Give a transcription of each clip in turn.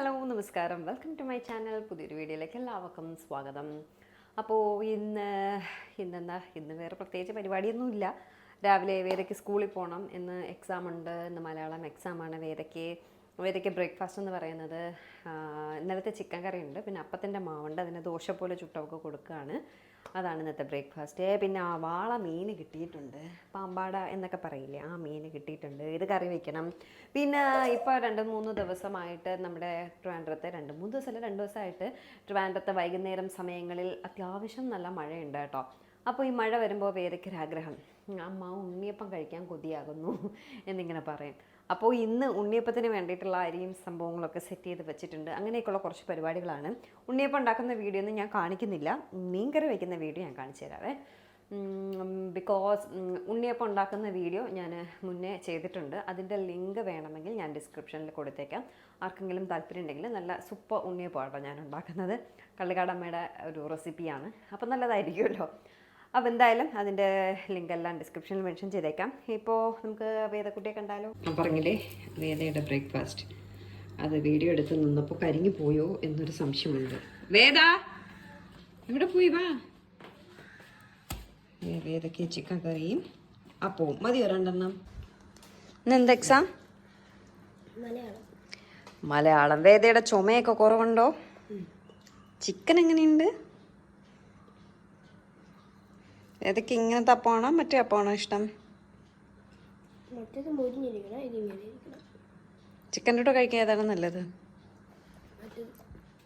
Hello നമസ്കാരം, welcome to my channel. പുതിയൊരു വീഡിയോയിലേക്ക് എല്ലാവർക്കും സ്വാഗതം. അപ്പോൾ ഇന്ന് വേറെ പ്രത്യേകിച്ച് പരിപാടിയൊന്നുമില്ല. രാവിലെ വേദയ്ക്ക് സ്കൂളിൽ പോകണം. ഇന്ന് എക്സാം ഉണ്ട്. ഇന്ന് മലയാളം എക്സാമാണ്. വേദയ്ക്ക് ബ്രേക്ക്ഫാസ്റ്റ് എന്ന് പറയുന്നത് ഇന്നലത്തെ ചിക്കൻ കറി ഉണ്ട്, പിന്നെ അപ്പത്തിൻ്റെ മാവുണ്ട്, അതിന് ദോശ പോലെ ചുട്ടൊക്കെ കൊടുക്കുകയാണ്. അതാണ് ഇന്നത്തെ ബ്രേക്ക്ഫാസ്റ്റ്. പിന്നെ വാള മീൻ കിട്ടിയിട്ടുണ്ട്, പാമ്പാട എന്നൊക്കെ പറയില്ലേ, ആ മീൻ കിട്ടിയിട്ടുണ്ട്. ഇത് കറി വയ്ക്കണം. പിന്നെ ഇപ്പോൾ 2-3 ദിവസമായിട്ട് നമ്മുടെ ട്രിവാൻഡ്രത്തെ 2-3 ദിവസമല്ല 2 ദിവസമായിട്ട് ട്രിവാൻഡ്രത്തെ വൈകുന്നേരം സമയങ്ങളിൽ അത്യാവശ്യം നല്ല മഴയുണ്ട് കേട്ടോ. അപ്പോൾ ഈ മഴ വരുമ്പോൾ വേദയ്ക്കൊരാഗ്രഹം, അമ്മ ഉണ്ണിയപ്പം കഴിക്കാൻ കൊതിയാകുന്നു എന്നിങ്ങനെ പറയും. അപ്പോൾ ഇന്ന് ഉണ്ണിയപ്പത്തിന് വേണ്ടിയിട്ടുള്ള അരിയും സംഭവങ്ങളൊക്കെ സെറ്റ് ചെയ്ത് വെച്ചിട്ടുണ്ട്. അങ്ങനെയൊക്കെയുള്ള കുറച്ച് പരിപാടികളാണ്. ഉണ്ണിയപ്പം ഉണ്ടാക്കുന്ന വീഡിയോ ഒന്നും ഞാൻ കാണിക്കുന്നില്ല, മീൻകറി വയ്ക്കുന്ന വീഡിയോ ഞാൻ കാണിച്ചു തരാവേ. ബിക്കോസ് ഉണ്ണിയപ്പം ഉണ്ടാക്കുന്ന വീഡിയോ ഞാൻ മുന്നേ ചെയ്തിട്ടുണ്ട്. അതിൻ്റെ ലിങ്ക് വേണമെങ്കിൽ ഞാൻ ഡിസ്ക്രിപ്ഷനിൽ കൊടുത്തേക്കാം. ആർക്കെങ്കിലും താല്പര്യം ഉണ്ടെങ്കിൽ നല്ല സൂപ്പർ ഉണ്ണിയപ്പമാട്ടോ ഞാൻ ഉണ്ടാക്കുന്നത്. കള്ളിക്കാടമ്മയുടെ ഒരു റെസിപ്പിയാണ്, അപ്പോൾ നല്ലതായിരിക്കുമല്ലോ. അപ്പോൾ എന്തായാലും അതിൻ്റെ ലിങ്ക് എല്ലാം ഡിസ്ക്രിപ്ഷനിൽ മെൻഷൻ ചെയ്തേക്കാം. ഇപ്പോൾ നമുക്ക് വേദക്കുട്ടിയെ കണ്ടാലോ. ഞാൻ പറഞ്ഞില്ലേ, വേദയുടെ ബ്രേക്ക്ഫാസ്റ്റ് അത് വീഡിയോ എടുത്ത് നിന്നപ്പോൾ കരിഞ്ഞു പോയോ എന്നൊരു സംശയമുണ്ട്. വേദ എവിടെ പോയി? വാ. വേദയ്ക്ക് ചിക്കൻ കറിയും അപ്പവും മതിയോ? 2 ഇന്ന് എന്താ എക്സാം? മലയാളം. വേദയുടെ ചുമയൊക്കെ കുറവുണ്ടോ? ചിക്കൻ എങ്ങനെയുണ്ട്? ഏതൊക്കെ ഇങ്ങനത്തെ അപ്പമാണോ മറ്റേ അപ്പമാണോ ഇഷ്ടം? ചിക്കൻ്റെ കൂടെ കഴിക്കാൻ ഏതാണ് നല്ലത്?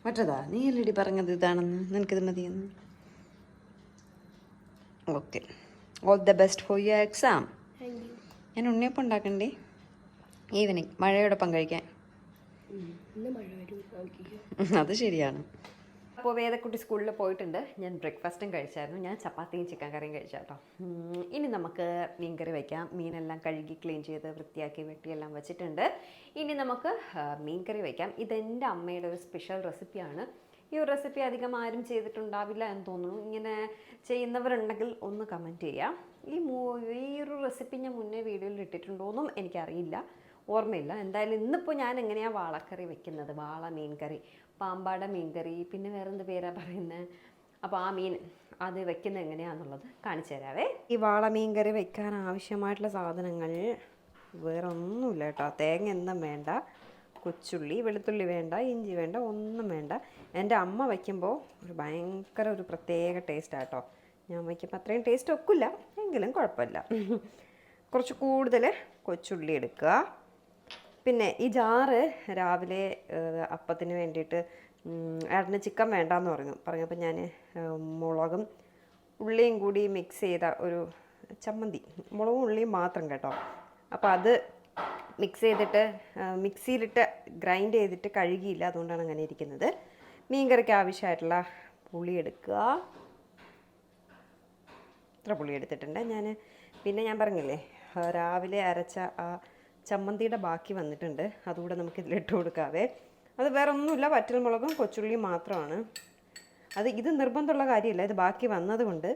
മറ്റേതാ? നീ അല്ലടി പറഞ്ഞത് ഇതാണെന്ന്, നിനക്കിത് മതിയെന്ന്. Okay, all the best for your exam. ഞാൻ ഉണ്ണിയപ്പം ഉണ്ടാക്കണ്ടേ ഈവനിങ് മഴയോടൊപ്പം കഴിക്കാൻ. അത് ശരിയാണ്. അപ്പോൾ വേദക്കുട്ടി സ്കൂളിൽ പോയിട്ടുണ്ട്. ഞാൻ ബ്രേക്ക്ഫാസ്റ്റും കഴിച്ചായിരുന്നു. ഞാൻ ചപ്പാത്തിയും ചിക്കൻ കറിയും കഴിച്ചാട്ടോ. ഇനി നമുക്ക് മീൻ കറി വയ്ക്കാം. മീനെല്ലാം കഴുകി ക്ലീൻ ചെയ്ത് വൃത്തിയാക്കി വെട്ടിയെല്ലാം വെച്ചിട്ടുണ്ട്. ഇനി നമുക്ക് മീൻ കറി വയ്ക്കാം. ഇതെൻ്റെ അമ്മയുടെ ഒരു സ്പെഷ്യൽ റെസിപ്പിയാണ്. ഈ ഒരു റെസിപ്പി അധികം ആരും ചെയ്തിട്ടുണ്ടാവില്ല എന്ന് തോന്നുന്നു. ഇങ്ങനെ ചെയ്യുന്നവരുണ്ടെങ്കിൽ ഒന്ന് കമൻറ്റ് ചെയ്യാം. ഈ ഒരു റെസിപ്പി ഞാൻ മുന്നേ വീഡിയോയിൽ ഇട്ടിട്ടുണ്ടോയെന്നും എനിക്കറിയില്ല, ഓർമ്മയില്ല. എന്തായാലും ഇന്നിപ്പോൾ ഞാൻ എങ്ങനെയാണ് വാളക്കറി വെക്കുന്നത്, വാള മീൻ കറി, പാമ്പാട മീൻ കറി, പിന്നെ വേറെന്ത് പേരാ പറയുന്നത്. അപ്പോൾ ആ മീൻ അത് വെക്കുന്നത് എങ്ങനെയാണെന്നുള്ളത് കാണിച്ചു തരാവേ. ഈ വാള മീൻ കറി വെക്കാൻ ആവശ്യമായിട്ടുള്ള സാധനങ്ങൾ വേറെ ഒന്നുമില്ല കേട്ടോ. തേങ്ങ ഒന്നും വേണ്ട, കൊച്ചുള്ളി വെളുത്തുള്ളി വേണ്ട, ഇഞ്ചി വേണ്ട, ഒന്നും വേണ്ട. എൻ്റെ അമ്മ വയ്ക്കുമ്പോൾ ഒരു പ്രത്യേക ടേസ്റ്റാട്ടോ. ഞാൻ വയ്ക്കുമ്പോൾ അത്രയും ടേസ്റ്റ് ഒക്കില്ല, എങ്കിലും കുഴപ്പമില്ല. കുറച്ച് കൂടുതൽ കൊച്ചുള്ളി എടുക്കുക. പിന്നെ ഈ ജാറ് രാവിലെ അപ്പത്തിന് വേണ്ടിയിട്ട് ഏട്ടന് ചിക്കൻ വേണ്ടാന്ന് പറഞ്ഞപ്പോൾ ഞാൻ മുളകും ഉള്ളിയും കൂടി മിക്സ് ചെയ്ത ഒരു ചമ്മന്തി, മുളകും ഉള്ളിയും മാത്രം കേട്ടോ. അപ്പോൾ അത് മിക്സ് ചെയ്തിട്ട് മിക്സിയിലിട്ട് ഗ്രൈൻഡ് ചെയ്തിട്ട് കഴുകിയില്ല, അതുകൊണ്ടാണ് അങ്ങനെ ഇരിക്കുന്നത്. മീൻ കറിക്ക് ആവശ്യമായിട്ടുള്ള പുളി എടുക്കുക. ഇത്ര പുളി എടുത്തിട്ടുണ്ട് ഞാൻ. പിന്നെ ഞാൻ പറഞ്ഞില്ലേ, രാവിലെ അരച്ച ആ ചമ്മന്തിയുടെ ബാക്കി വന്നിട്ടുണ്ട്, അതുകൂടെ നമുക്ക് ഇതിലിട്ട് കൊടുക്കാവേ. അത് വേറെ ഒന്നുമില്ല, വറ്റൽമുളകും കൊച്ചുള്ളിയും മാത്രമാണ്. ഇത് നിർബന്ധമുള്ള കാര്യമില്ല, ഇത് ബാക്കി വന്നതുകൊണ്ട്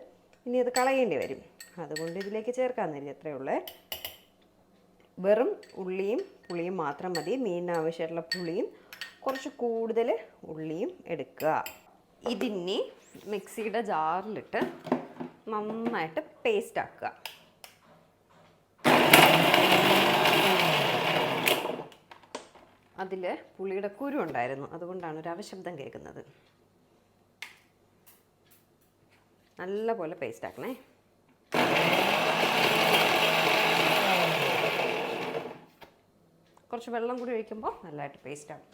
ഇനി അത് കളയേണ്ടി വരും, അതുകൊണ്ട് ഇതിലേക്ക് ചേർക്കാമെന്നില്ല. അത്രയേ ഉള്ളേ. വെറും ഉള്ളിയും പുളിയും മാത്രം മതി. മീനിന് ആവശ്യമായിട്ടുള്ള പുളിയും കുറച്ച് കൂടുതൽ ഉള്ളിയും എടുക്കുക. ഇതിനി മിക്സിയുടെ ജാറിലിട്ട് നന്നായിട്ട് പേസ്റ്റ് ആക്കുക. അതിൽ പുളിയുടെ കുരു ഉണ്ടായിരുന്നു, അതുകൊണ്ടാണ് ഒരു അവശബ്ദം കേൾക്കുന്നത്. നല്ല പോലെ പേസ്റ്റ് ആക്കണേ. കുറച്ച് വെള്ളം കൂടി ഒഴിക്കുമ്പോൾ നല്ലതായിട്ട് പേസ്റ്റ് ആകും.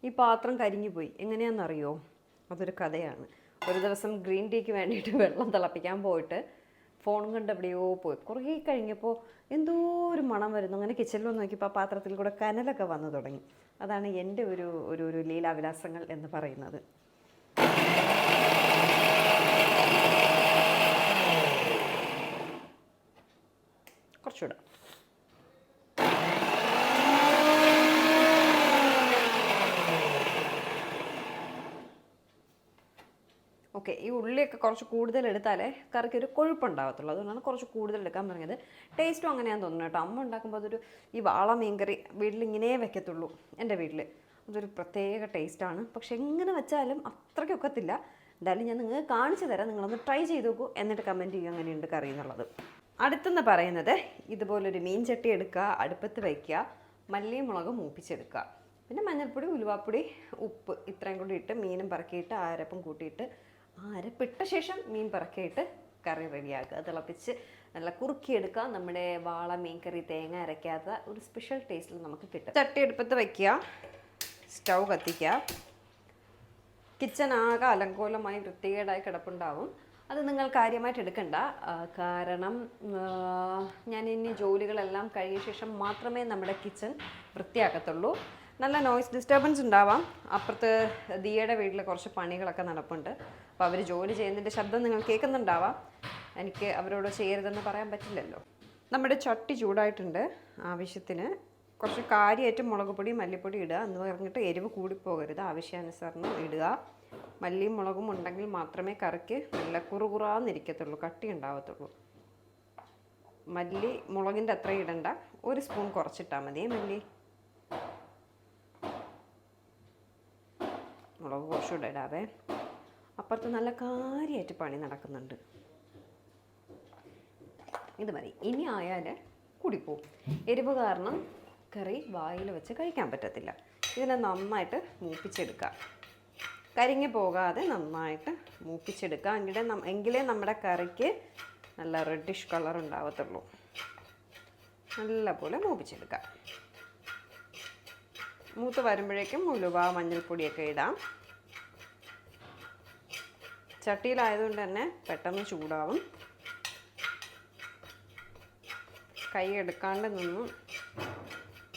ഈ പാത്രം കരിഞ്ഞു പോയി, എങ്ങനെയാണെന്നറിയോ? അതൊരു കഥയാണ്. ഒരു ദിവസം ഗ്രീൻ ടീക്ക് വേണ്ടിയിട്ട് വെള്ളം തിളപ്പിക്കാൻ പോയിട്ട് ഫോൺ കണ്ട് എവിടെയോ പോയി. കുറേ കഴിഞ്ഞപ്പോൾ എന്തോ ഒരു മണം വരുന്നു. അങ്ങനെ കിച്ചണിൽ നോക്കിയപ്പോൾ ആ പാത്രത്തിൽ കൂടെ കനലൊക്കെ വന്നു തുടങ്ങി. അതാണ് എൻ്റെ ഒരു ലീലാവിലാസങ്ങൾ എന്ന് പറയുന്നത്. കുറച്ചുകൂടെ ഓക്കെ, ഈ ഉള്ളിയൊക്കെ കുറച്ച് കൂടുതൽ എടുത്താലേ കറിക്ക് ഒരു കൊഴുപ്പുണ്ടാകത്തുള്ളൂ. അതുകൊണ്ടാണ് കുറച്ച് കൂടുതൽ എടുക്കാൻ പറഞ്ഞത്. ടേസ്റ്റും അങ്ങനെയാണെന്ന് തോന്നുന്നു കേട്ടോ. അമ്മ ഉണ്ടാക്കുമ്പോൾ അതൊരു ഈ വാള മീൻകറി വീട്ടിലിങ്ങനെ വെക്കത്തുള്ളൂ. എൻ്റെ വീട്ടിൽ അതൊരു പ്രത്യേക ടേസ്റ്റാണ്. പക്ഷെ എങ്ങനെ വെച്ചാലും അത്രയ്ക്ക് ഒക്കത്തില്ല. എന്തായാലും ഞാൻ നിങ്ങൾക്ക് കാണിച്ചു തരാം. നിങ്ങളൊന്ന് ട്രൈ ചെയ്ത് നോക്കൂ, എന്നിട്ട് കമൻറ്റ് ചെയ്യുക എങ്ങനെയുണ്ട് കറി എന്നുള്ളത്. അടുത്തെന്ന് പറയുന്നത് ഇതുപോലൊരു മീൻ ചട്ടി എടുക്കുക, അടുപ്പത്ത് വയ്ക്കുക, മല്ലിയും മുളകും മൂപ്പിച്ചെടുക്കുക, പിന്നെ മഞ്ഞൾപ്പൊടി, ഉലുവാപ്പൊടി, ഉപ്പ് ഇത്രയും കൂടി ഇട്ട് മീനും പറക്കിയിട്ട് അരപ്പും കൂട്ടിയിട്ട് അരപ്പിട്ട ശേഷം മീൻ പറക്കിയിട്ട് കറി റെഡിയാക്കുക. തിളപ്പിച്ച് നല്ല കുറുക്കിയെടുക്കുക. നമ്മുടെ വാള മീൻ കറി തേങ്ങ അരയ്ക്കാത്ത ഒരു സ്പെഷ്യൽ ടേസ്റ്റിൽ നമുക്ക് കിട്ടും. ചട്ടി അടുപ്പത്ത് വയ്ക്കുക, സ്റ്റൗ കത്തിക്കുക. കിച്ചൺ ആകെ അലങ്കോലമായി വൃത്തികേടായി കിടപ്പുണ്ടാവും. അത് നിങ്ങൾ കാര്യമായിട്ട് എടുക്കണ്ട. കാരണം ഞാൻ ഇനി ജോലികളെല്ലാം കഴിഞ്ഞ ശേഷം മാത്രമേ നമ്മുടെ കിച്ചൺ വൃത്തിയാക്കത്തുള്ളൂ. നല്ല നോയ്സ് ഡിസ്റ്റർബൻസ് ഉണ്ടാവാം. അപ്പുറത്ത് ദിയയുടെ വീട്ടിൽ കുറച്ച് പണികളൊക്കെ നടപ്പുണ്ട്. അപ്പോൾ അവർ ജോലി ചെയ്യുന്നതിൻ്റെ ശബ്ദം നിങ്ങൾ കേൾക്കുന്നുണ്ടാവാം. എനിക്ക് അവരോട് ചെയ്യരുതെന്ന് പറയാൻ പറ്റില്ലല്ലോ. നമ്മുടെ ചട്ടി ചൂടായിട്ടുണ്ട്. ആവശ്യത്തിന് കുറച്ച് കാര്യമായിട്ട് മുളക് പൊടി, മല്ലിപ്പൊടി ഇടുക എന്ന് പറഞ്ഞിട്ട് എരിവ് കൂടിപ്പോകരുത്. ആവശ്യാനുസരണം ഇടുക. മല്ലിയും മുളകും ഉണ്ടെങ്കിൽ മാത്രമേ കറിക്ക് നല്ല കുറുകുറാന്നിരിക്കത്തുള്ളൂ, കട്ടി ഉണ്ടാവത്തുള്ളൂ. മല്ലി മുളകിൻ്റെ അത്രയും ഇടണ്ട, ഒരു സ്പൂൺ കുറച്ചിട്ടാൽ മതിയേ മല്ലി. മുളക് കുറച്ചുകൂടെ ഇടാവേ. അപ്പുറത്ത് നല്ല കാര്യമായിട്ട് പണി നടക്കുന്നുണ്ട്. ഇത് മതി. ഇനി ആയാൽ കൂടിപ്പോവും. എരിവ് കാരണം കറി വായിൽ വെച്ച് കഴിക്കാൻ പറ്റത്തില്ല. ഇതിനെ നന്നായിട്ട് മൂപ്പിച്ചെടുക്കുക. കരിഞ്ഞു പോകാതെ നന്നായിട്ട് മൂപ്പിച്ചെടുക്കുക. എങ്കിലേ നമ്മുടെ കറിക്ക് നല്ല റെഡിഷ് കളർ ഉണ്ടാവത്തുള്ളൂ. നല്ലപോലെ മൂപ്പിച്ചെടുക്കുക. മൂത്ത് വരുമ്പോഴേക്കും ഉലുവ, മഞ്ഞൾപ്പൊടിയൊക്കെ ഇടാം. ചട്ടിയിലായതുകൊണ്ട് തന്നെ പെട്ടെന്ന് ചൂടാവും. കൈ എടുക്കാണ്ട് നിന്നും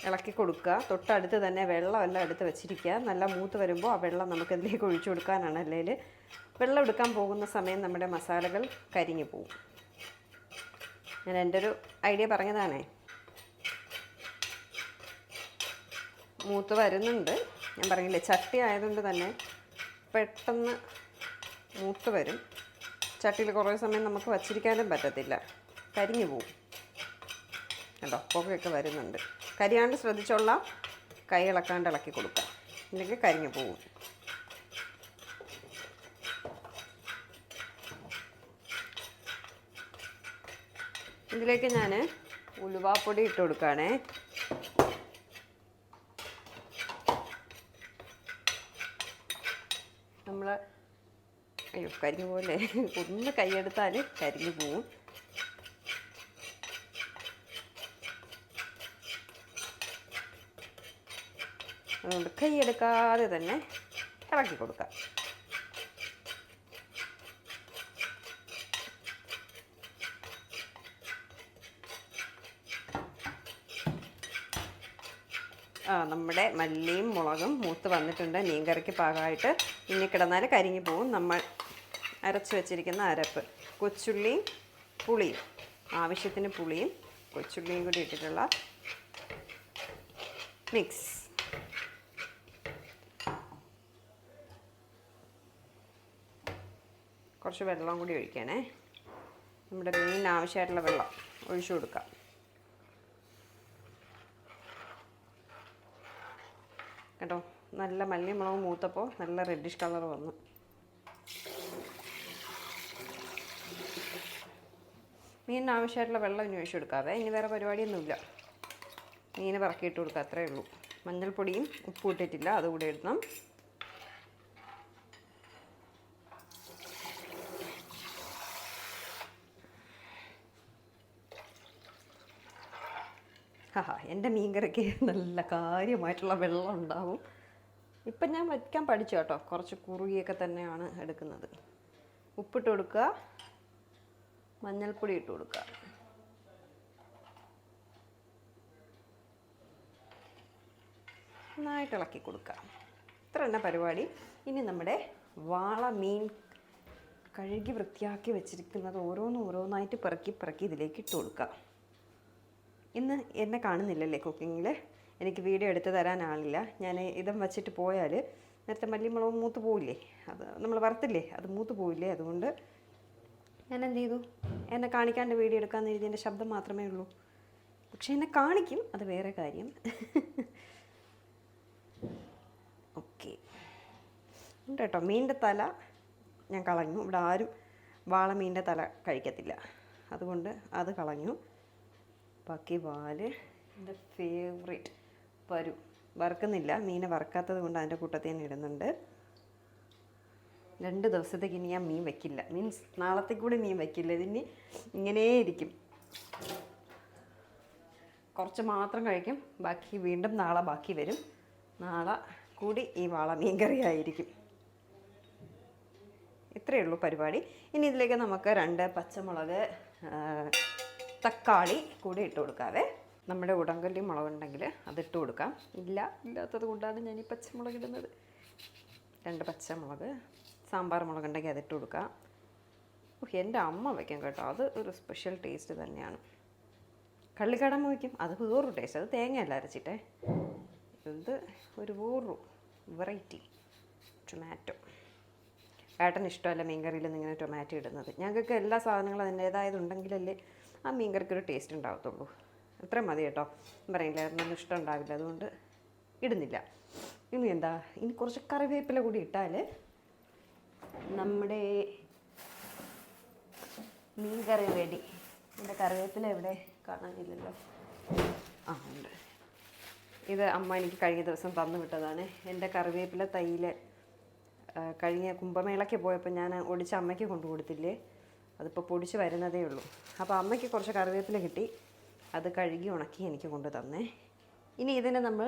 ഇളക്കി കൊടുക്കുക. തൊട്ടടുത്ത് തന്നെ വെള്ളമെല്ലാം എടുത്ത് വെച്ചിരിക്കുക. നല്ല മൂത്ത് വരുമ്പോൾ ആ വെള്ളം നമുക്ക് ഇതിലേക്ക് ഒഴിച്ചു കൊടുക്കാനാണ്. അല്ലെങ്കിൽ വെള്ളം എടുക്കാൻ പോകുന്ന സമയം നമ്മുടെ മസാലകൾ കരിഞ്ഞു പോകും. ഞാൻ എൻ്റെ ഒരു ഐഡിയ പറഞ്ഞതാണേ. മൂത്ത് വരുന്നുണ്ട്. ഞാൻ പറഞ്ഞില്ലേ, ചട്ടി ആയതുകൊണ്ട് തന്നെ പെട്ടെന്ന് മൂത്ത് വരും. ചട്ടിയിൽ കുറേ സമയം നമുക്ക് വച്ചിരിക്കാനും പറ്റത്തില്ല, കരിഞ്ഞു പോകും. കേട്ടോ, പുകയൊക്കെ വരുന്നുണ്ട്. കരിയാണ്ട് ശ്രദ്ധിച്ചോളാം. കൈ ഇളക്കാണ്ട് ഇളക്കി കൊടുക്കുക, ഇല്ലെങ്കിൽ കരിഞ്ഞു പോകും. ഇതിലേക്ക് ഞാൻ ഉലുവാപ്പൊടി ഇട്ട് കൊടുക്കുകയാണേ. നമ്മൾ കരിഞ്ഞു പോലെ ഒന്ന് കൈയെടുത്താൽ കരിഞ്ഞു പോവും. അതുകൊണ്ട് കൈയെടുക്കാതെ തന്നെ ഇളക്കി കൊടുക്കാം. നമ്മുടെ മല്ലിയും മുളകും മൂത്ത് വന്നിട്ടുണ്ട്. മീൻകറിക്ക് പാകമായിട്ട്. ഇനി കിടന്നാൽ കരിഞ്ഞു പോവും. നമ്മൾ അരച്ച് വെച്ചിരിക്കുന്ന അരപ്പ്, കൊച്ചുള്ളിയും പുളിയും, ആവശ്യത്തിന് പുളിയും കൊച്ചുള്ളിയും കൂടി ഇട്ടിട്ടുള്ള മിക്സ്. കുറച്ച് വെള്ളം കൂടി ഒഴിക്കണേ. നമ്മുടെ മീനിന് ആവശ്യമായിട്ടുള്ള വെള്ളം ഒഴിച്ചു കൊടുക്കാം. കേട്ടോ, നല്ല മല്ലി മുളക് മൂത്തപ്പോൾ നല്ല റെഡിഷ് കളർ വന്നു. മീനിന് ആവശ്യമായിട്ടുള്ള വെള്ളം ഇനി ഒഴിച്ചു കൊടുക്കാവേ. ഇനി വേറെ പരിപാടിയൊന്നുമില്ല. മീൻ പറക്കിയിട്ട് കൊടുക്കുക, അത്രയേ ഉള്ളൂ. മഞ്ഞൾപ്പൊടിയും ഉപ്പും ഇട്ടിട്ടില്ല, അതുകൂടെ ഇടണം. എൻ്റെ മീൻകറിക്ക് നല്ല കാര്യമായിട്ടുള്ള വെള്ളം ഉണ്ടാവും. ഇപ്പം ഞാൻ വയ്ക്കാൻ പഠിച്ചു കേട്ടോ. കുറച്ച് കുറുകിയൊക്കെ തന്നെയാണ് എടുക്കുന്നത്. ഉപ്പിട്ട് കൊടുക്കുക, മഞ്ഞൾപ്പൊടി ഇട്ട് കൊടുക്കുക. നന്നായിട്ട് ഇളക്കി കൊടുക്കുക. ഇത്ര തന്നെ പരിപാടി. ഇനി നമ്മുടെ വാള മീൻ കഴുകി വൃത്തിയാക്കി വെച്ചിരിക്കുന്നത് ഓരോന്നായിട്ട് പെറുക്കി ഇതിലേക്ക് ഇട്ട് കൊടുക്കുക. ഇന്ന് എന്നെ കാണുന്നില്ലല്ലേ കുക്കിങ്ങിൽ. എനിക്ക് വീഡിയോ എടുത്ത് തരാൻ ആളില്ല. ഞാൻ ഇതും വച്ചിട്ട് പോയാൽ നേരത്തെ മല്ലിമുളകും മൂത്ത് പോവില്ലേ, അത് നമ്മൾ വറുത്തില്ലേ, അത് മൂത്ത് പോവില്ലേ. അതുകൊണ്ട് ഞാൻ എന്ത് ചെയ്തു, എന്നെ കാണിക്കാണ്ട് വീഡിയോ എടുക്കാമെന്ന് എഴുതിയതിൻ്റെ ശബ്ദം മാത്രമേ ഉള്ളൂ. പക്ഷെ എന്നെ കാണിക്കും, അത് വേറെ കാര്യം. ഓക്കെ ഉണ്ട് കേട്ടോ. മീനിൻ്റെ തല ഞാൻ കളഞ്ഞു. ഇവിടെ ആരും വാള മീനിൻ്റെ തല കഴിക്കത്തില്ല, അതുകൊണ്ട് അത് കളഞ്ഞു. ബാക്കി വാല് എൻ്റെ ഫേവറേറ്റ് പരു. വറുക്കുന്നില്ല, മീനെ വറുക്കാത്തത് കൊണ്ട് അതിൻ്റെ കൂട്ടത്തിൽ തന്നെ ഇടുന്നുണ്ട്. 2 ദിവസത്തേക്ക് ഇനി ഞാൻ മീൻ വയ്ക്കില്ല, മീൻസ് നാളത്തേക്ക് കൂടി മീൻ വയ്ക്കില്ല. ഇതിന് ഇങ്ങനെ ഇരിക്കും. കുറച്ച് മാത്രം കഴിക്കും, ബാക്കി വീണ്ടും നാളെ ബാക്കി വരും. നാളെ കൂടി ഈ വാള മീൻ കറി ആയിരിക്കും. ഇത്രയേ ഉള്ളൂ പരിപാടി. ഇനി ഇതിലേക്ക് നമുക്ക് 2 പച്ചമുളക്, തക്കാളി കൂടി ഇട്ട് കൊടുക്കാവേ. നമ്മുടെ ഉടങ്കല്ലി മുളകുണ്ടെങ്കിൽ അതിട്ട് കൊടുക്കാം. ഇല്ലാത്തത് കൊണ്ടാണ് ഞാൻ ഈ പച്ചമുളക് ഇടുന്നത്. 2 പച്ചമുളക്, സാമ്പാർ മുളകുണ്ടെങ്കിൽ അതിട്ട് കൊടുക്കാം. എൻ്റെ അമ്മ വയ്ക്കും കേട്ടോ, അത് ഒരു സ്പെഷ്യൽ ടേസ്റ്റ് തന്നെയാണ്. കള്ളിക്കടമ്പ വയ്ക്കും, അത് വേറൊരു ടേസ്റ്റ്. അത് തേങ്ങയല്ല അരച്ചിട്ടേ. ഇത് ഒരു വേറൊരു വെറൈറ്റി. ടൊമാറ്റോ ഏട്ടന് ഇഷ്ടമല്ല മീൻകറിയിൽ നിന്ന് ഇങ്ങനെ ടൊമാറ്റോ ഇടുന്നത്. ഞങ്ങൾക്ക് എല്ലാ സാധനങ്ങളും അതിൻ്റേതായതുണ്ടെങ്കിലല്ലേ ആ മീൻകറിക്ക് ഒരു ടേസ്റ്റ് ഉണ്ടാകത്തുള്ളൂ. അത്രയും മതി കേട്ടോ. പറയില്ല, ഏട്ടനൊന്നും ഇഷ്ടം ഉണ്ടാവില്ല, അതുകൊണ്ട് ഇടുന്നില്ല. ഇനി എന്താ, ഇനി കുറച്ച് കറിവേപ്പില കൂടി ഇട്ടാൽ നമ്മുടെ മീൻകറി റെഡി. എൻ്റെ കറിവേപ്പില എവിടെ, കാണാനില്ലല്ലോ. ആ ഉണ്ട്. ഇത് അമ്മ എനിക്ക് കഴിഞ്ഞ ദിവസം തന്നു വിട്ടതാണ്. എൻ്റെ കറിവേപ്പില തൈയിൽ കഴിഞ്ഞ കുംഭമേളയ്ക്ക് പോയപ്പോൾ ഞാൻ ഒടിച്ച് അമ്മയ്ക്ക് കൊണ്ടു കൊടുത്തില്ലേ, അതിപ്പോൾ പൊടിച്ച് വരുന്നതേ ഉള്ളൂ. അപ്പോൾ അമ്മയ്ക്ക് കുറച്ച് കറിവേപ്പില കിട്ടി, അത് കഴുകി ഉണക്കി എനിക്ക് കൊണ്ട് തന്നേ. ഇനി ഇതിനെ നമ്മൾ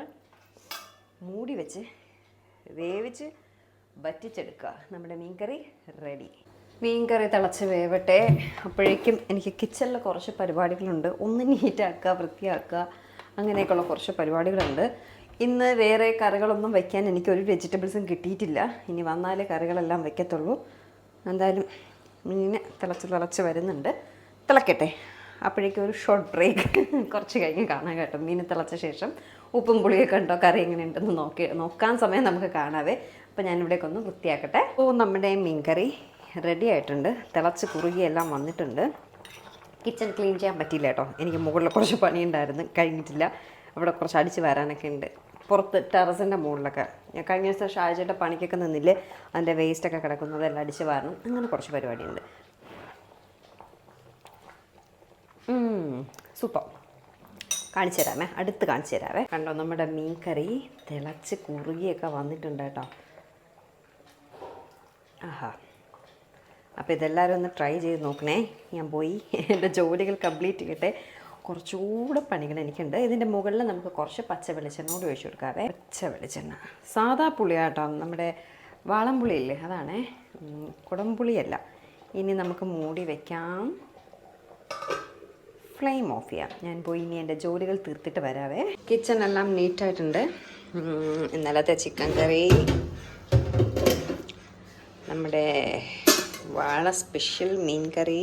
മൂടി വെച്ച് വേവിച്ച് വറ്റിച്ചെടുക്കുക. നമ്മുടെ മീൻകറി റെഡി. മീൻകറി തിളച്ച് വേവട്ടെ. അപ്പോഴേക്കും എനിക്ക് കിച്ചണിൽ കുറച്ച് പരിപാടികളുണ്ട്. ഒന്ന് നീറ്റാക്കുക, വൃത്തിയാക്കുക, അങ്ങനെയൊക്കെയുള്ള കുറച്ച് പരിപാടികളുണ്ട്. ഇന്ന് വേറെ കറികളൊന്നും വയ്ക്കാൻ എനിക്കൊരു വെജിറ്റബിൾസും കിട്ടിയിട്ടില്ല. ഇനി വന്നാലേ കറികളെല്ലാം വയ്ക്കത്തുള്ളൂ. എന്തായാലും മീൻ തിളച്ച് വരുന്നുണ്ട്. തിളക്കട്ടെ. അപ്പോഴേക്കും ഒരു ഷോർട്ട് ബ്രേക്ക്. കുറച്ച് കഴിഞ്ഞ് കാണാം കേട്ടോ. മീൻ തിളച്ച ശേഷം ഉപ്പും പുളിയൊക്കെ ഉണ്ടോ, കറി എങ്ങനെയുണ്ടെന്ന് നോക്കാൻ സമയം നമുക്ക് കാണാവേ. അപ്പോൾ ഞാനിവിടേക്ക് ഒന്ന് വൃത്തിയാക്കട്ടെ. അപ്പോൾ നമ്മുടെ മീൻകറി റെഡി ആയിട്ടുണ്ട്. തിളച്ച് കുറുകിയെല്ലാം വന്നിട്ടുണ്ട്. കിച്ചൺ ക്ലീൻ ചെയ്യാൻ പറ്റിയില്ല കേട്ടോ, എനിക്ക് മുകളിൽ കുറച്ച് പണിയുണ്ടായിരുന്നു, കഴിഞ്ഞിട്ടില്ല. അവിടെ കുറച്ച് അടിച്ച് വരാനൊക്കെ ഉണ്ട്, പുറത്ത് ടെറസിൻ്റെ മുകളിലൊക്കെ. ഞാൻ കഴിഞ്ഞ ദിവസം ഷാജയുടെ പണിക്കൊക്കെ നിന്നില്ലേ, അതിൻ്റെ വേസ്റ്റൊക്കെ കിടക്കുന്നതെല്ലാം അടിച്ച് വരണം. അങ്ങനെ കുറച്ച് പരിപാടിയുണ്ട്. സൂപ്പർ. കാണിച്ചു തരാമേ, അടുത്ത് കാണിച്ചു തരാവേ. കണ്ടോ, നമ്മുടെ മീൻ കറി തിളച്ച് കുറുകിയൊക്കെ വന്നിട്ടുണ്ട് കേട്ടോ. ആഹാ. അപ്പോൾ ഇതെല്ലാവരും ഒന്ന് ട്രൈ ചെയ്ത് നോക്കണേ. ഞാൻ പോയി എൻ്റെ ജോലികൾ കംപ്ലീറ്റ് ചെയ്യട്ടെ. കുറച്ചുകൂടെ പണികൾ എനിക്കുണ്ട്. ഇതിൻ്റെ മുകളിൽ നമുക്ക് കുറച്ച് പച്ച വെളിച്ചെണ്ണ കൂടി ഒഴിച്ചു കൊടുക്കാവേ. പച്ച വെളിച്ചെണ്ണ, സാദാ പുളിയാട്ടോ, നമ്മുടെ വാളംപുളിയില്ലേ, അതാണേ, കുടംപുളിയല്ല. ഇനി നമുക്ക് മൂടി വയ്ക്കാം, ഫ്ലെയിം ഓഫ് ചെയ്യാം. ഞാൻ പോയി ഇനി എൻ്റെ ജോലികൾ തീർത്തിട്ട് വരാവേ. കിച്ചൺ എല്ലാം നീറ്റായിട്ടുണ്ട്. ഇന്നലത്തെ ചിക്കൻ കറി, നമ്മുടെ വാള സ്പെഷ്യൽ മീൻ കറി,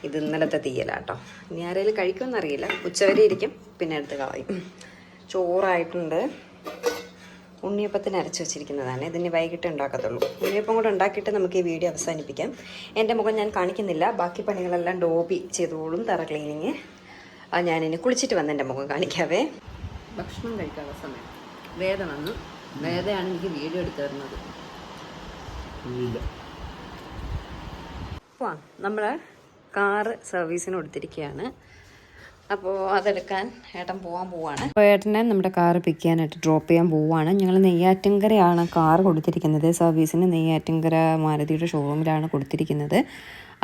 ഇത് ഇന്നലത്തെ തീയലാട്ടോ. ഇനി ആരെങ്കിലും കഴിക്കുമെന്നറിയില്ല, ഉച്ചവരെ ഇരിക്കും, പിന്നെ എടുത്ത് കളയും. ചോറായിട്ടുണ്ട്. ഉണ്ണിയപ്പത്തിന് അരച്ച് വെച്ചിരിക്കുന്നതാണ്. ഇതിന് വൈകിട്ട് ഉണ്ടാക്കത്തുള്ളൂ. ഉണ്ണിയപ്പം കൂടെ ഉണ്ടാക്കിയിട്ട് നമുക്ക് ഈ വീഡിയോ അവസാനിപ്പിക്കാം. എൻ്റെ മുഖം ഞാൻ കാണിക്കുന്നില്ല, ബാക്കി പണികളെല്ലാം ഡോബി ചെയ്തോളും. തറ ക്ലീനിങ് ഞാനിനി കുളിച്ചിട്ട് വന്ന് എൻ്റെ മുഖം കാണിക്കാവേ. ഭക്ഷണം കഴിക്കാനുള്ള സമയം. വേദ വന്നു. വേദയാണ് എനിക്ക് വീഡിയോ എടുത്ത് തരുന്നത്. നമ്മൾ കാറ് സർവീസിന് കൊടുത്തിരിക്കുകയാണ്. അപ്പോൾ അതെടുക്കാൻ ഏട്ടൻ പോവാണ്. അപ്പോൾ ഏട്ടനെ നമ്മുടെ കാറ് പിക്ക് ചെയ്യാനായിട്ട് ഡ്രോപ്പ് ചെയ്യാൻ പോവുകയാണ്. ഞങ്ങൾ നെയ്യാറ്റിൻകരയാണ് കാറ് കൊടുത്തിരിക്കുന്നത്. സർവീസിന് നെയ്യാറ്റിൻകര മാരുതിയുടെ ഷോറൂമിലാണ് കൊടുത്തിരിക്കുന്നത്.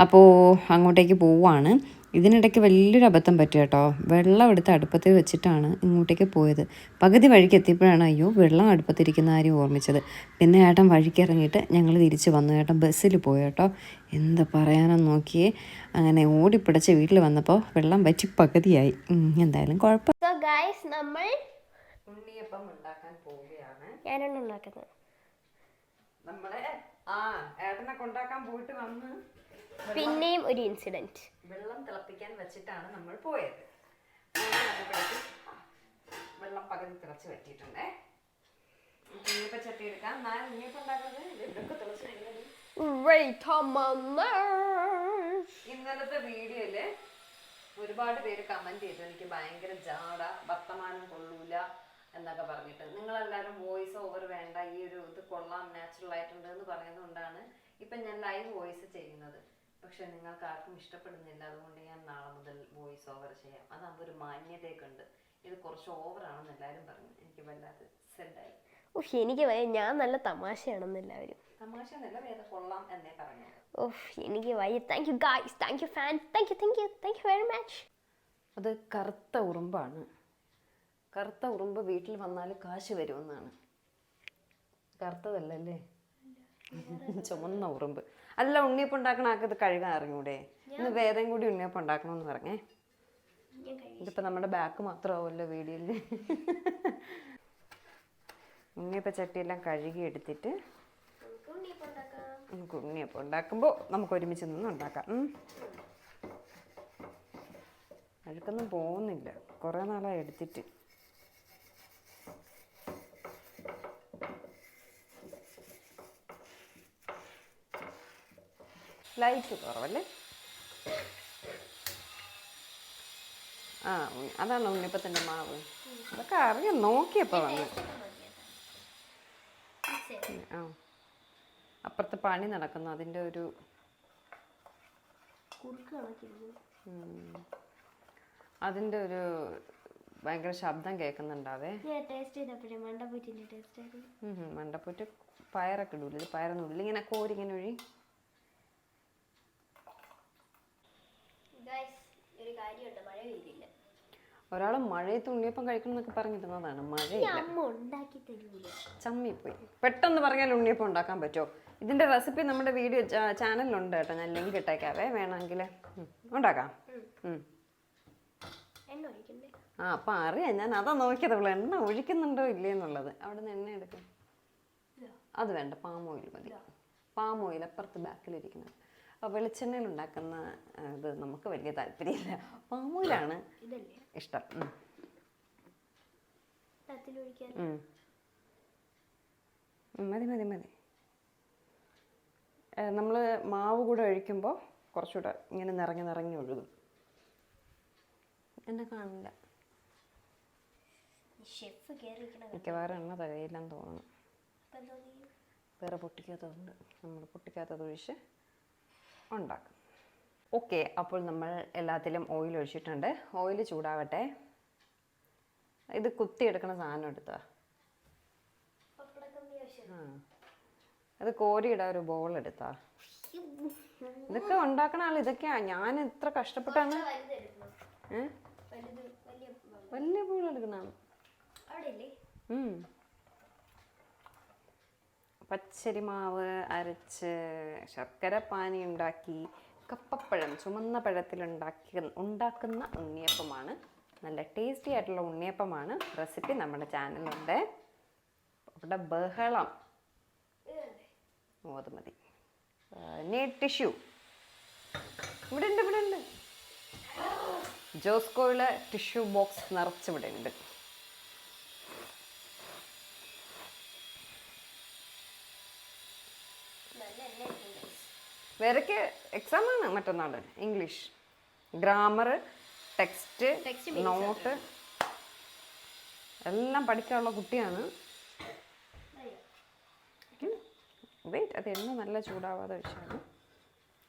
അപ്പോൾ അങ്ങോട്ടേക്ക് പോവുകയാണ്. ഇതിനിടയ്ക്ക് വലിയൊരു അബദ്ധം പറ്റി കേട്ടോ. വെള്ളം എടുത്ത് അടുപ്പത്തിൽ വെച്ചിട്ടാണ് ഇങ്ങോട്ടേക്ക് പോയത്. പകുതി വഴിക്ക് എത്തിയപ്പോഴാണ് അയ്യോ വെള്ളം അടുപ്പത്തിരിക്കുന്ന കാര്യം ഓർമ്മിച്ചത്. പിന്നെ ഏട്ടൻ വഴിക്ക് ഇറങ്ങിയിട്ട് ഞങ്ങൾ തിരിച്ച് വന്നു. ഏട്ടൻ ബസ്സിൽ പോയി കേട്ടോ. എന്താ പറയാനെന്ന് നോക്കിയേ. അങ്ങനെ ഓടിപ്പിടിച്ച് വീട്ടിൽ വന്നപ്പോൾ വെള്ളം വറ്റി പകുതിയായി. എന്തായാലും കുഴപ്പം. നമ്മൾ ഉണ്ണിയപ്പം ഉണ്ടാക്കാൻ പോവുകയാണ്. ഞാനാണ് ഉണ്ടാക്കുന്നത്. നമ്മളെ ഏട്ടനെ കൊണ്ടാക്കാൻ പോയിട്ട് വന്ന് പിന്നെയും ഒരു ഇൻസിഡന്റ്. വെള്ളം തിളപ്പിക്കാൻ വെച്ചിട്ടാണ് നമ്മൾ പോയത്. വെള്ളം പകുതി തിളച്ച് വറ്റിയിട്ടുണ്ടേ. ഉണ്ണിയപ്പച്ചട്ടി എടുക്കാം. ഞാൻ ഉണ്ണിയപ്പം ഉണ്ടാക്കുന്നത് ഇതൊക്കെ തിളച്ചിട്ടുള്ളത്. ഇന്നലത്തെ വീഡിയോയില് ഒരുപാട് പേര് കമന്റ് ചെയ്തു എനിക്ക് ഭയങ്കര ജാട, വർത്തമാനം കൊള്ളൂല എന്നൊക്കെ പറഞ്ഞിട്ട്. നിങ്ങളെല്ലാവരും വോയിസ് ഓവർ വേണ്ട, ഈ ഒരു ഇത് കൊള്ളാം, നാച്ചുറൽ ആയിട്ടുണ്ട് എന്ന് പറയുന്നതുകൊണ്ടാണ് ഇപ്പൊ ഞാൻ ലൈവ് വോയിസ് ചെയ്യുന്നത്. പക്ഷെ നിങ്ങൾക്ക് ആർക്കും ഇഷ്ടപ്പെടുന്നില്ല. അതുകൊണ്ട് ഞാൻ നാളെ മുതൽ വോയിസ് ഓവർ ചെയ്യാം. അതാകുമ്പോൾ ഒരു മാന്യതയൊക്കെ ഉണ്ട്. ഇത് കുറച്ച് ഓവറാണെന്ന് എല്ലാവരും പറഞ്ഞു. എനിക്ക് വല്ലാതെ സെഡായി. എനിക്ക് ഞാൻ നല്ല തമാശയാണെന്ന് എല്ലാവരും. തമാശ എന്നല്ല, വേദ കൊള്ളാം എന്നേ പറഞ്ഞു. എനിക്ക് വയ്യ. Thank you guys, thank you fans, thank you very much. അത് കറുത്ത ഉറുമ്പാണ്. കറുത്ത ഉറുമ്പ് വീട്ടിൽ വന്നാൽ കാശ് വരുമെന്നാണ്. കറുത്തതല്ലേ, ചുമന്ന ഉറുമ്പ്. അല്ല, ഉണ്ണിയപ്പം ഉണ്ടാക്കണ ആൾക്ക് ഇത് കഴുകാൻ അറിഞ്ഞൂടെ? ഇന്ന് വേദം കൂടി ഉണ്ണിയപ്പം ഉണ്ടാക്കണമെന്ന് പറഞ്ഞേ. ഇതിപ്പോ നമ്മുടെ ബാക്ക് മാത്രമാവുമല്ലോ വീഡിയോയില്. ഉണ്ണിയപ്പം ചട്ടിയെല്ലാം കഴുകി എടുത്തിട്ട് നമുക്ക് ഉണ്ണിയപ്പം ഉണ്ടാക്കുമ്പോൾ നമുക്ക് ഒരുമിച്ച് നിന്ന് ഉണ്ടാക്കാം. അഴുക്കൊന്നും പോകുന്നില്ല, കുറേ നാളായി എടുത്തിട്ട്. ലൈറ്റ് കുറവല്ലേ? ആ, അതാണ് ഉണ്ണിയപ്പത്തിൻ്റെ മാവ്. അതൊക്കെ അറിയാം, നോക്കിയപ്പോൾ വന്നു. ആ, അപ്പുറത്ത് പണി നടക്കുന്നു, അതിൻ്റെ ഒരു ഭയങ്കര ശബ്ദം കേൾക്കുന്നുണ്ടാവേ. മണ്ടപ്പൂറ്റ് പയറൊക്കെ ഇടൂല, ഇത് പയറൊന്നുമില്ല. ഇങ്ങനെ കോരി ഇങ്ങനെ ഒഴി. ഒരാൾ മഴയത്ത് ഉണ്ണിയപ്പം കഴിക്കണം എന്നൊക്കെ പറഞ്ഞിരുന്നതാണ്. മഴയില്ല, ചമ്മിപ്പോയി. പെട്ടെന്ന് പറഞ്ഞാൽ ഉണ്ണിയപ്പം ഉണ്ടാക്കാൻ പറ്റുമോ? ഇതിന്റെ റെസിപ്പി നമ്മുടെ വീഡിയോ ചാനലിലുണ്ട് കേട്ടോ, ഞാൻ ലിങ്ക് ഇട്ടേക്കാവേ, വേണമെങ്കിൽ ഉണ്ടാക്കാം. ആ, അപ്പം അറിയാം, ഞാൻ അതാ നോക്കിയത്, അവൾ എണ്ണ ഒഴിക്കുന്നുണ്ടോ ഇല്ലേ എന്നുള്ളത്. അവിടെ നിന്ന് എണ്ണ എടുക്കും. അത് വേണ്ട, പാം ഓയിൽ മതി. പാം ഓയിൽ അപ്പുറത്ത് ബാക്കിലിരിക്കുന്നത്. വെളിച്ചെണ്ണയിൽ ഉണ്ടാക്കുന്ന ഇത് നമുക്ക് വലിയ താല്പര്യമില്ല. പാം ഓയിലാണ് ഇഷ്ടം. മതി മതി മതി. നമ്മൾ മാവ് കൂടെ ഒഴിക്കുമ്പോൾ കുറച്ചുകൂടെ ഇങ്ങനെ നിറഞ്ഞ് ഒഴുകും. എന്നെ കാണില്ല, മിക്കവാറും എണ്ണ തികയില്ലെന്ന് തോന്നുന്നു. വേറെ പൊട്ടിക്കാത്തതുണ്ട്, നമ്മൾ പൊട്ടിക്കാത്തത് ഒഴിച്ച് ഉണ്ടാക്കും. ഓക്കെ, അപ്പോൾ നമ്മൾ എല്ലാത്തിലും ഓയിൽ ഒഴിച്ചിട്ടുണ്ട്. ഓയിൽ ചൂടാവട്ടെ. ഇത് കുത്തിയെടുക്കണ സാധനം എടുത്താ. അത് കോരിയിടാൻ ഒരു ബോൾ എടുത്താ. ഇതൊക്കെ ഉണ്ടാക്കണ ആൾ ഇതൊക്കെയാ. ഞാൻ ഇത്ര കഷ്ടപ്പെട്ടാണ്. വലിയ ബോൾ എടുക്കണാണ്. പച്ചരി മാവ് അരച്ച് ശർക്കര പാനി ഉണ്ടാക്കി കപ്പപ്പഴം, ചുമന്ന പഴത്തിൽ ഉണ്ടാക്കുന്ന ഉണ്ണിയപ്പമാണ്. നല്ല ടേസ്റ്റി ആയിട്ടുള്ള ഉണ്ണിയപ്പമാണ്. റെസിപ്പി നമ്മുടെ ചാനലുണ്ട്. അവിടെ ബഹളം. അത് മതി. ടിഷ്യൂ ഇവിടെ ഉണ്ട്. ജോസ്കോയിലെ ടിഷ്യൂ ബോക്സ് നിറച്ചിവിടെ ഉണ്ട്. വേറെക്ക് എക്സാമാണ് മറ്റന്നാൾ. ഇംഗ്ലീഷ് ഗ്രാമർ, ടെക്സ്റ്റ്, നോട്ട് എല്ലാം പഠിക്കാനുള്ള കുട്ടിയാണ്. വെയിറ്റ്, അത് എണ്ണ നല്ല ചൂടാവാതെ വെച്ചാലും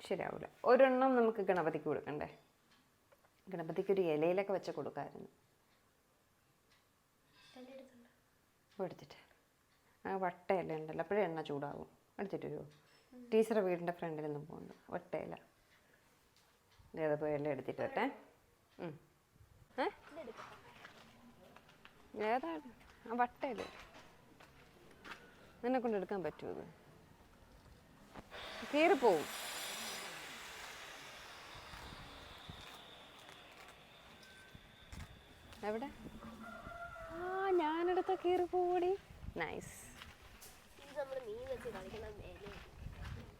ശരിയാവില്ല. ഒരെണ്ണം നമുക്ക് ഗണപതിക്ക് കൊടുക്കണ്ടേ? ഗണപതിക്ക് ഒരു ഇലയിലൊക്കെ വെച്ച് കൊടുക്കാമായിരുന്നു. എടുത്തിട്ട് ആ വട്ടയില ഉണ്ടല്ലോ, അപ്പോഴേ എണ്ണ ചൂടാവും. എടുത്തിട്ട് വരുമോ? ടീച്ചറെ വീടിൻ്റെ ഫ്രണ്ടിൽ നിന്നും പോകുന്നുണ്ട് വട്ടയില. ഏതപ്പോൾ ഇല എടുത്തിട്ട് വരട്ടെ. ഏതാണ് ആ വട്ടയില? നിന്നെ കൊണ്ട് എടുക്കാൻ പറ്റുമോ? ഇത് കീറിപ്പോവും. എവിടെ? ആ, ഞാനെടുത്ത കീറിപ്പോടി. നൈസ്.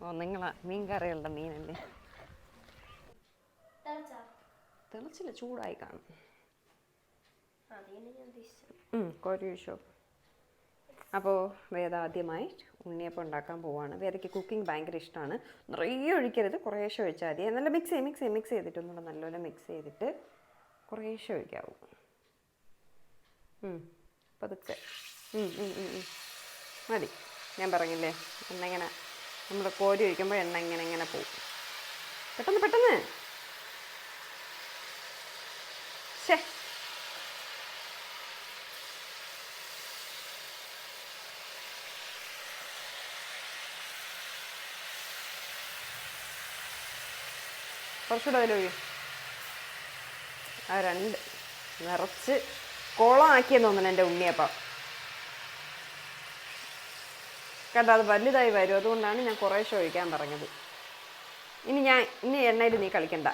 ഓ, നിങ്ങളാ മീൻ കറികളുടെ മീനല്ലേ? തിളച്ചില്ല, ചൂടായി കാണും. കോരി ഒഴിച്ചോ. അപ്പോൾ വേദ ആദ്യമായി ഉണ്ണിയപ്പം ഉണ്ടാക്കാൻ പോവാണ്. വേദയ്ക്ക് കുക്കിംഗ് ഭയങ്കര ഇഷ്ടമാണ്. നിറയെ ഒഴിക്കരുത്, കുറേശ്ശെ ഒഴിച്ചാൽ മതി. നല്ല മിക്സ് ചെയ്തിട്ട് ഒന്നുകൂടെ നല്ലപോലെ മിക്സ് ചെയ്തിട്ട് കുറേശ്ശെ ഒഴിക്കാവൂ. പതുക്കെ മതി. ഞാൻ പറഞ്ഞില്ലേ, എണ്ണ ഇങ്ങനെ നമ്മൾ കോരി ഒഴിക്കുമ്പോൾ എണ്ണ ഇങ്ങനെ പോകും. പെട്ടെന്ന് ശേ. കുറച്ചുകൂടെ അതിലൊഴി. ആ 2 നിറച്ച് കോളമാക്കിയെന്ന് തോന്നുന്നു എൻ്റെ ഉണ്ണിയപ്പം. കണ്ടോ, അത് വലുതായി വരും. അതുകൊണ്ടാണ് ഞാൻ കുറേശ്ശെ ഒഴിക്കാൻ പറഞ്ഞത്. ഇനി എണ്ണയിൽ നീ കളിക്കണ്ട.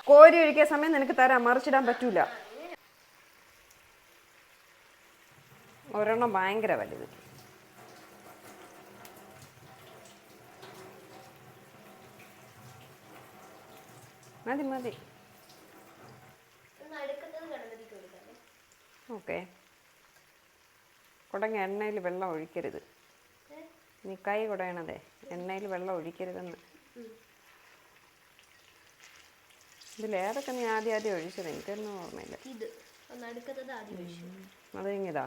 കോരി ഒഴിക്കിയ സമയം നിനക്ക് തരാം, മറിച്ചിടാൻ പറ്റൂല. ഒരെണ്ണം ഭയങ്കര വലുത്. മതി. ഓക്കെ. കുടങ്ങ എണ്ണയിൽ വെള്ളം ഒഴിക്കരുത്. നീ കൈ കുടയണതേ, എണ്ണയിൽ വെള്ളം ഒഴിക്കരുതെന്ന്. ഇതിലേതൊക്കെ നീ ആദ്യം ഒഴിച്ചത് എനിക്കൊന്നും ഓർമ്മയില്ല. അത് ഇങ്ങിതാ.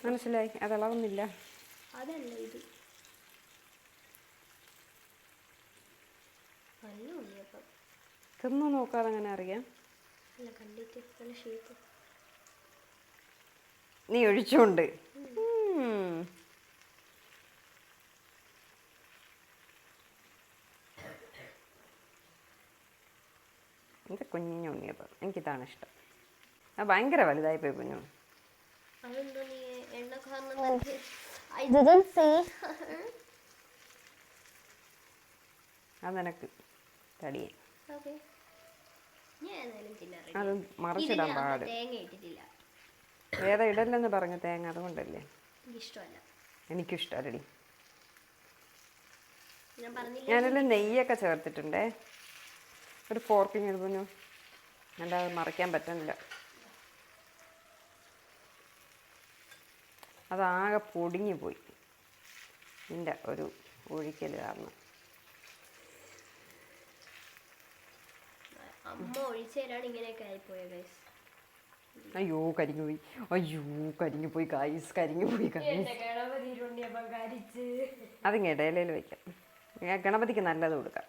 മനസ്സിലായി, അത് ഇളവുന്നില്ല. അതല്ല ഇത്. തിന്നു നോക്കാതെ അങ്ങനെ അറിയാം. നീ ഒഴിച്ചുകൊണ്ട് ഇത് കുഞ്ഞു ഉണ്ണിയപ്പം. എനിക്കിതാണ് ഇഷ്ടം. അത് ഭയങ്കര വലുതായി പോയി കുഞ്ഞു. അത് നിനക്ക് തടിയേ. അത് മറിച്ചിടാൻ പാട്. വേറെ ഇടല്ലെന്ന് പറഞ്ഞു തേങ്ങ, അതുകൊണ്ടല്ലേ. എനിക്കിഷ്ടമല്ലടി. ഞാനെല്ലാം നെയ്യൊക്കെ ചേർത്തിട്ടുണ്ടേ. ഒരു ഫോർക്കിങ് എഴുതുന്നു, അല്ലാതെ മറിക്കാൻ പറ്റുന്നില്ല. അതാകെ പൊടിഞ്ഞു പോയി ഇതിൻ്റെ ഒരു ഒഴിക്കൽ കാരണം. അയ്യോ കരിഞ്ഞു പോയി ഗൈസ്. അതിങ്ങ ഇടയിലേൽ വയ്ക്കാം. ഗണപതിക്ക് നല്ലത് കൊടുക്കാം.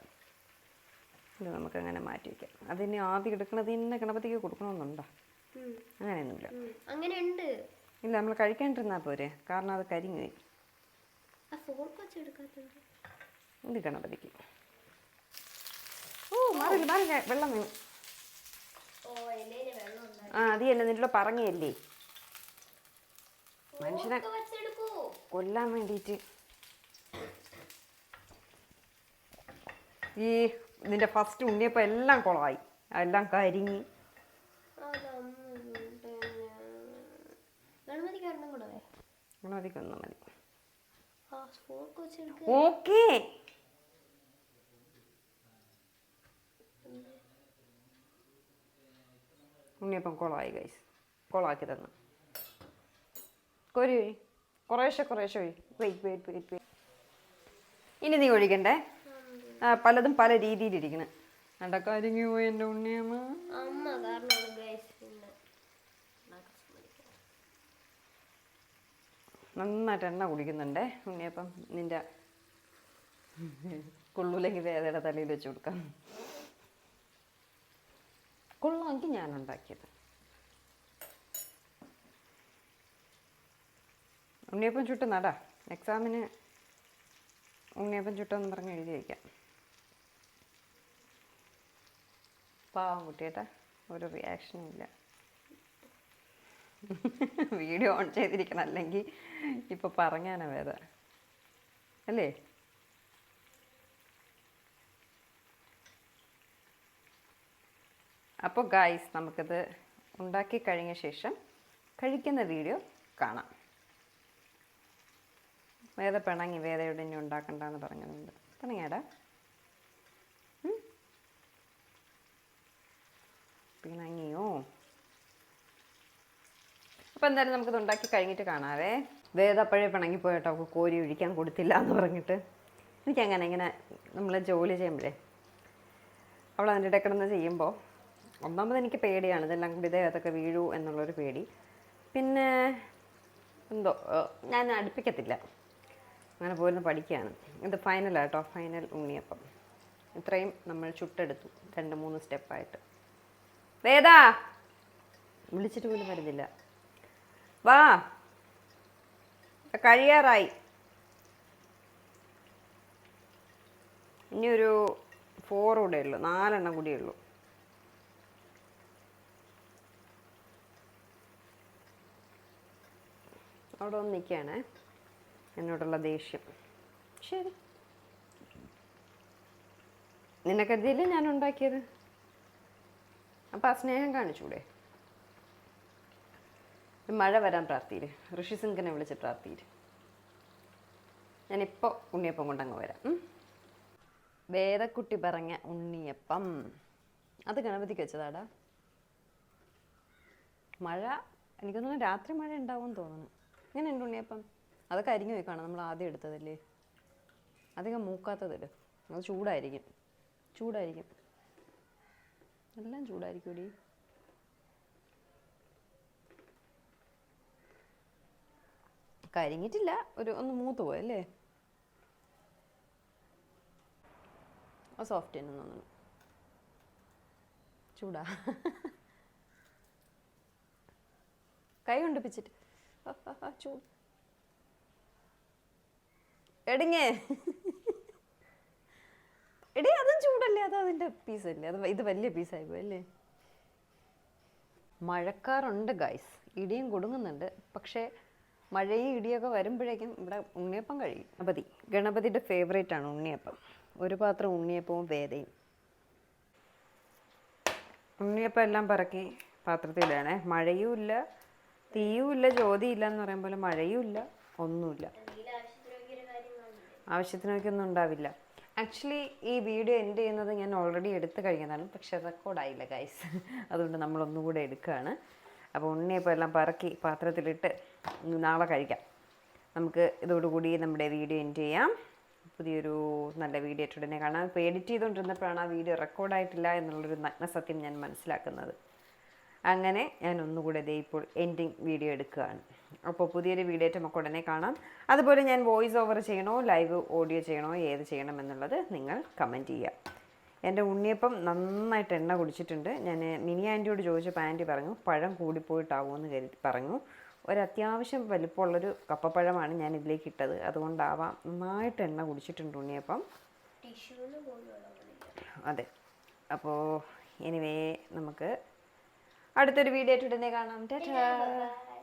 ഇത് നമുക്കങ്ങനെ മാറ്റി വയ്ക്കാം. അതിന് ആദ്യം എടുക്കണത് തന്നെ ഗണപതിക്ക് കൊടുക്കണമെന്നുണ്ടോ? അങ്ങനെയൊന്നുമില്ല. അങ്ങനെയുണ്ട്. ഇല്ല, നമ്മൾ കഴിക്കാണ്ടിരുന്നാൽ പോരെ, കാരണം അത് കരിഞ്ഞു പോയി. ഇത് ഗണപതിക്ക്. മാറില്ല വെള്ളം വീണു. അതിയല്ല, നിന്നോട് പറഞ്ഞല്ലേ മനുഷ്യനെ കൊല്ലാൻ വേണ്ടിയിട്ട്. ഈ നിന്റെ ഫസ്റ്റ് ഉണ്ണിയപ്പം എല്ലാം കുളമായി, എല്ലാം കരിഞ്ഞ്. ഗണപതിക്കൊന്നും മതി. ഓക്കേ. ഉണ്ണിയപ്പം കുളമായി ഗൈസ്. കുളമാക്കി തന്നു. കൊരി കുറേശ്ശെ വെയിറ്റ്. ഇനി നീ ഒഴിക്കണ്ടേ. പലതും പല രീതിയിലിരിക്കണം. നടക്കാരിങ്ങി പോയി എൻ്റെ ഉണ്ണിയമ്മ. നന്നായിട്ട് എണ്ണ കുടിക്കുന്നുണ്ടേ ഉണ്ണിയപ്പം. നിന്റെ കൊള്ളൂലെങ്കിൽ വേദയുടെ തലയിൽ വെച്ച് കൊടുക്കാം. കൊള്ളാമെങ്കിൽ ഞാൻ ഉണ്ടാക്കിയത്. ഉണ്ണിയപ്പം ചുട്ട് നടാ. എക്സാമിന് ഉണ്ണിയപ്പം ചുട്ടെന്ന് പറഞ്ഞ് എഴുതി വയ്ക്കാം. പാവം കുട്ടിയേട്ടാ, ഒരു റിയാക്ഷനും ഇല്ല. വീഡിയോ ഓൺ ചെയ്തിരിക്കണം, അല്ലെങ്കിൽ ഇപ്പോൾ പറഞ്ഞാനാ വേദ അല്ലേ. അപ്പോൾ ഗായ്സ്, നമുക്കിത് ഉണ്ടാക്കി കഴിഞ്ഞ ശേഷം കഴിക്കുന്ന വീഡിയോ കാണാം. വേദ പിണങ്ങി, വേദയോട് ഇനി ഉണ്ടാക്കണ്ടെന്ന് പറഞ്ഞതുകൊണ്ട്. പിണങ്ങിയാടാ? അപ്പോൾ എന്തായാലും നമുക്കിത് ഉണ്ടാക്കി കഴിഞ്ഞിട്ട് കാണാവേ. വേദപ്പഴേ പിണങ്ങിപ്പോയിട്ടോ, അവൾക്ക് കോരി ഒഴിക്കാൻ കൊടുത്തില്ല എന്ന് പറഞ്ഞിട്ട്. എനിക്കങ്ങനെ ഇങ്ങനെ നമ്മൾ ജോലി ചെയ്യുമ്പോഴേ അവൾ അതിൻ്റെ ഇടയിൽ കിടന്ന് ചെയ്യുമ്പോൾ ഒന്നാമത് എനിക്ക് പേടിയാണ്, ഇതെല്ലാം കൂടി ഇതേതൊക്കെ വീഴൂ എന്നുള്ളൊരു പേടി. പിന്നെ എന്തോ ഞാൻ അടുപ്പിക്കത്തില്ല, അങ്ങനെ പോയിരുന്ന് പഠിക്കുകയാണ്. ഇത് ഫൈനലാട്ടോ, ഫൈനൽ ഉണ്ണിയപ്പം. ഇത്രയും നമ്മൾ ചുട്ടെടുത്തു 2-3 സ്റ്റെപ്പായിട്ട്. വേദാ വിളിച്ചിട്ട് പോലും വരുന്നില്ല. വാ, കഴിയാറായി. ഇനിയൊരു 4 കൂടെ ഉള്ളൂ, 4 എണ്ണം കൂടിയേ ഉള്ളൂ. അവിടെ ഒന്ന് നിൽക്കുകയാണേ, എന്നോടുള്ള ദേഷ്യം. ശരി, നിന്നെ കരുതിയല്ലേ ഞാൻ ഉണ്ടാക്കിയത്, അപ്പം ആ സ്നേഹം കാണിച്ചൂടെ? മഴ വരാൻ പ്രാർത്ഥിയിര്, ഋഷിസിംഗനെ വിളിച്ച് പ്രാർത്ഥിയിര്. ഞാനിപ്പോൾ ഉണ്ണിയപ്പം കൊണ്ടങ്ങ് വരാം. വേദക്കുട്ടി പറഞ്ഞ ഉണ്ണിയപ്പം അത് ഗണപതിക്ക് വെച്ചതാടാ. മഴ എനിക്ക് തോന്നുന്നു രാത്രി മഴ ഉണ്ടാവുമെന്ന് തോന്നുന്നു. ഇങ്ങനെയുണ്ട് ഉണ്ണിയപ്പം. അതൊക്കെ അരിഞ്ഞു പോയി കാണാം, നമ്മൾ ആദ്യം എടുത്തതല്ലേ. അധികം മൂക്കാത്തതല്ലേ, അത് ചൂടായിരിക്കും. എല്ലാം ചൂടായിരിക്കും ഡി. കരിഞ്ഞിട്ടില്ല, ഒന്ന് മൂത്ത് പോയല്ലേ. ആ സോഫ്റ്റ് തന്നെ തോന്നുന്നു. ചൂടാ, കൈ കൊണ്ടിപ്പിച്ചിട്ട് ചൂട് എടിങ്ങേ. എടി അതും ചൂടല്ലേ, അത് അതിൻ്റെ പീസല്ലേ, ഇത് വലിയ പീസായി പോയല്ലേ. മഴക്കാറുണ്ട് ഗൈസ്, ഇടിയും കൊടുങ്ങുന്നുണ്ട്. പക്ഷേ മഴയും ഇടിയൊക്കെ വരുമ്പോഴേക്കും ഇവിടെ ഉണ്ണിയപ്പം കഴിയും. ഗണപതിയുടെ ഫേവറേറ്റ് ആണ് ഉണ്ണിയപ്പം. ഒരു പാത്രം ഉണ്ണിയപ്പവും വേദയും. ഉണ്ണിയപ്പം എല്ലാം പറക്കി പാത്രത്തിലിടണേ. മഴയും ഇല്ല, തീയും ഇല്ല, ജ്യോതിയില്ല എന്ന് പറയും പോലെ മഴയും ഇല്ല, ഒന്നുമില്ല. ആവശ്യത്തിനൊക്കെയൊന്നും ഉണ്ടാവില്ല. ആക്ച്വലി ഈ വീഡിയോ എൻഡ് ചെയ്യുന്നത് ഞാൻ ഓൾറെഡി എടുത്തു കഴിഞ്ഞതാണ്, പക്ഷെ റെക്കോർഡായില്ല ഗൈസ്. അതുകൊണ്ട് നമ്മളൊന്നുകൂടെ എടുക്കുകയാണ്. അപ്പോൾ ഉണ്ണിയപ്പം എല്ലാം പറക്കി പാത്രത്തിലിട്ട് നാളെ കഴിക്കാം. നമുക്ക് ഇതോടുകൂടി നമ്മുടെ വീഡിയോ എൻഡ് ചെയ്യാം. പുതിയൊരു നല്ല വീഡിയോ ആയിട്ട് ഉടനെ കാണാം. ഇപ്പോൾ എഡിറ്റ് ചെയ്തുകൊണ്ടിരുന്നപ്പോഴാണ് ആ വീഡിയോ റെക്കോർഡായിട്ടില്ല എന്നുള്ളൊരു നഗ്നസത്യം ഞാൻ മനസ്സിലാക്കുന്നത്. അങ്ങനെ ഞാൻ ഒന്നുകൂടെ ഇപ്പോൾ എൻഡിങ് വീഡിയോ എടുക്കുകയാണ്. അപ്പോൾ പുതിയൊരു വീഡിയോ ആയിട്ട് നമുക്ക് ഉടനെ കാണാം. അതുപോലെ ഞാൻ വോയിസ് ഓവർ ചെയ്യണോ ലൈവ് ഓഡിയോ ചെയ്യണോ ഏത് ചെയ്യണം എന്നുള്ളത് നിങ്ങൾ കമൻറ്റ് ചെയ്യുക. എൻ്റെ ഉണ്ണിയപ്പം നന്നായിട്ട് എണ്ണ കുടിച്ചിട്ടുണ്ട്. ഞാൻ മിനി ആൻറ്റിയോട് ചോദിച്ചപ്പോൾ ആൻറ്റി പറഞ്ഞു പഴം കൂടിപ്പോയിട്ടാവുമെന്ന് പറഞ്ഞു. ഒരത്യാവശ്യം വലിപ്പമുള്ളൊരു കപ്പപ്പഴമാണ് ഞാൻ ഇതിലേക്ക് ഇട്ടത്, അതുകൊണ്ടാവാം നന്നായിട്ട് എണ്ണ കുടിച്ചിട്ടുണ്ട് ഉണ്ണിയപ്പം. അതെ, അപ്പോൾ എനിവേ നമുക്ക് അടുത്തൊരു വീഡിയോ ആയിട്ട് ഉടനെ കാണാം. ടാറ്റാ.